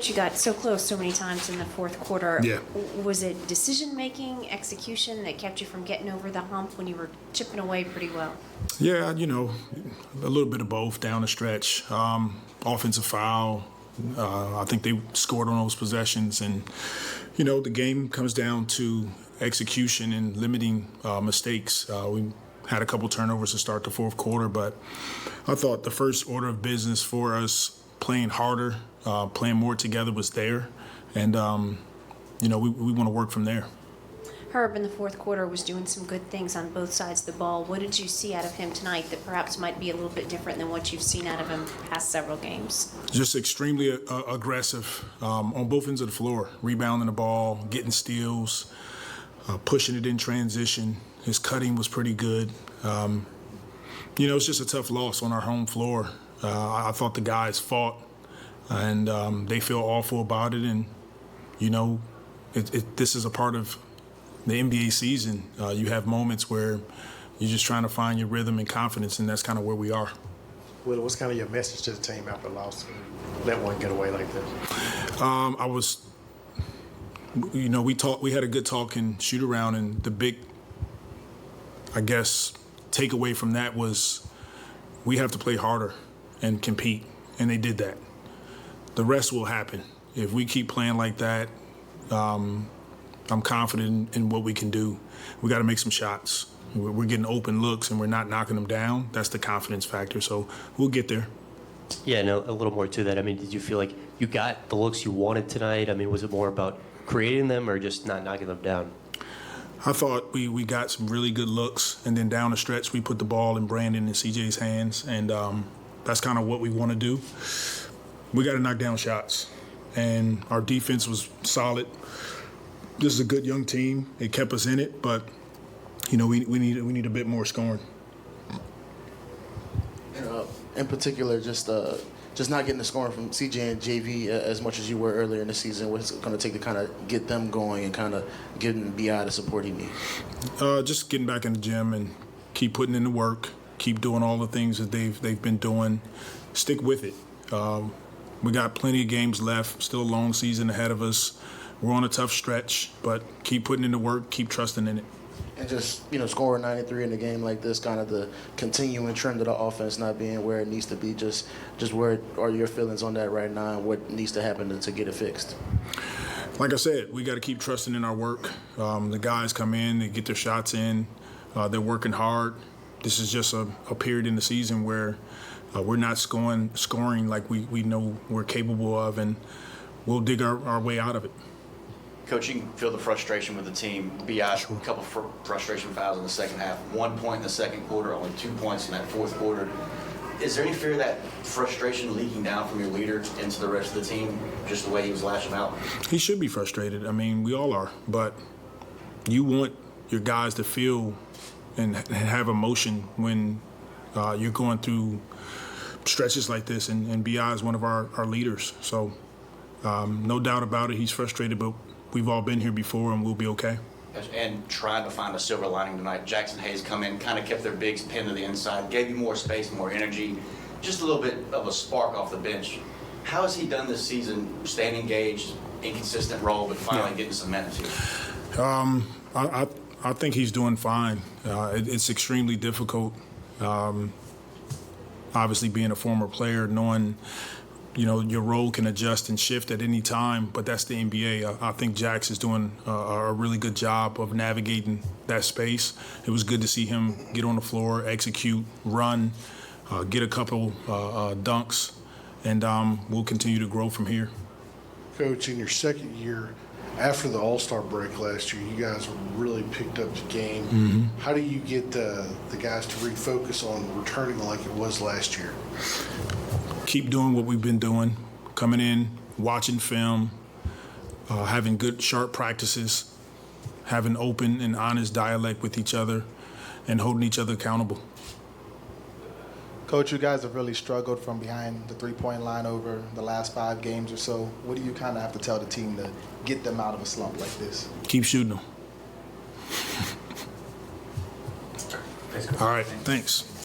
You got so close so many times in the fourth quarter. Yeah. Was it decision-making, execution that kept you from getting over the hump when you were chipping away pretty well? Yeah, a little bit of both down the stretch. Offensive foul. I think they scored on those possessions. And, the game comes down to execution and limiting mistakes. We had a couple turnovers to start the fourth quarter, but I thought the first order of business for us playing harder, playing more together was there. And, we want to work from there. Herb in the fourth quarter was doing some good things on both sides of the ball. What did you see out of him tonight that perhaps might be a little bit different than what you've seen out of him past several games? Just extremely aggressive on both ends of the floor, rebounding the ball, getting steals, pushing it in transition. His cutting was pretty good. It's just a tough loss on our home floor. I thought the guys fought, and they feel awful about it. And, this is a part of the NBA season. You have moments where you're just trying to find your rhythm and confidence, and that's kind of where we are. Willie, what's kind of your message to the team after a loss? Let one get away like this. We had a good talk and shoot around, and the big, takeaway from that was we have to play harder and compete, and they did that. The rest will happen. If we keep playing like that, I'm confident in what we can do. We got to make some shots. We're getting open looks, and we're not knocking them down. That's the confidence factor, so we'll get there. Yeah, and a little more to that. Did you feel like you got the looks you wanted tonight? Was it more about creating them or just not knocking them down? I thought we got some really good looks, and then down the stretch we put the ball in Brandon and CJ's hands, and that's kind of what we want to do. We got to knock down shots, and our defense was solid. This is a good young team. It kept us in it, but we need a bit more scoring. In particular, just not getting the scoring from CJ and JV as much as you were earlier in the season. What's it going to take to kind of get them going and kind of giving BI the support he needs? Just getting back in the gym and keep putting in the work, keep doing all the things that they've been doing. Stick with it. We got plenty of games left, still a long season ahead of us. We're on a tough stretch, but keep putting in the work, keep trusting in it. And just, scoring 93 in a game like this, kind of the continuing trend of the offense not being where it needs to be. Just where are your feelings on that right now and what needs to happen to get it fixed? Like I said, we got to keep trusting in our work. The guys come in, they get their shots in, they're working hard. This is just a period in the season where we're not scoring like we know we're capable of, and we'll dig our way out of it. Coach, you can feel the frustration with the team. BI, a couple of frustration fouls in the second half. 1 point in the second quarter, only 2 points in that fourth quarter. Is there any fear of that frustration leaking down from your leader into the rest of the team, just the way he was lashing out? He should be frustrated. We all are. But you want your guys to feel and have emotion when you're going through stretches like this, and BI is one of our leaders. So no doubt about it, he's frustrated, but we've all been here before, and we'll be okay. And trying to find a silver lining tonight. Jaxson Hayes come in, kind of kept their bigs pinned to the inside, gave you more space, more energy, just a little bit of a spark off the bench. How has he done this season, staying engaged, inconsistent role, but finally getting some minutes here? I think he's doing fine. It's extremely difficult, obviously being a former player, knowing your role can adjust and shift at any time, but that's the NBA. I think Jax is doing a really good job of navigating that space. It was good to see him get on the floor, execute, run, get a couple dunks, and we'll continue to grow from here. Coach, in your second year, after the All-Star break last year, you guys really picked up the game. Mm-hmm. How do you get the guys to refocus on returning like it was last year? Keep doing what we've been doing, coming in, watching film, having good, sharp practices, having open and honest dialect with each other, and holding each other accountable. Coach, you guys have really struggled from behind the three-point line over the last 5 games or so. What do you kind of have to tell the team to get them out of a slump like this? Keep shooting them. All right, thanks.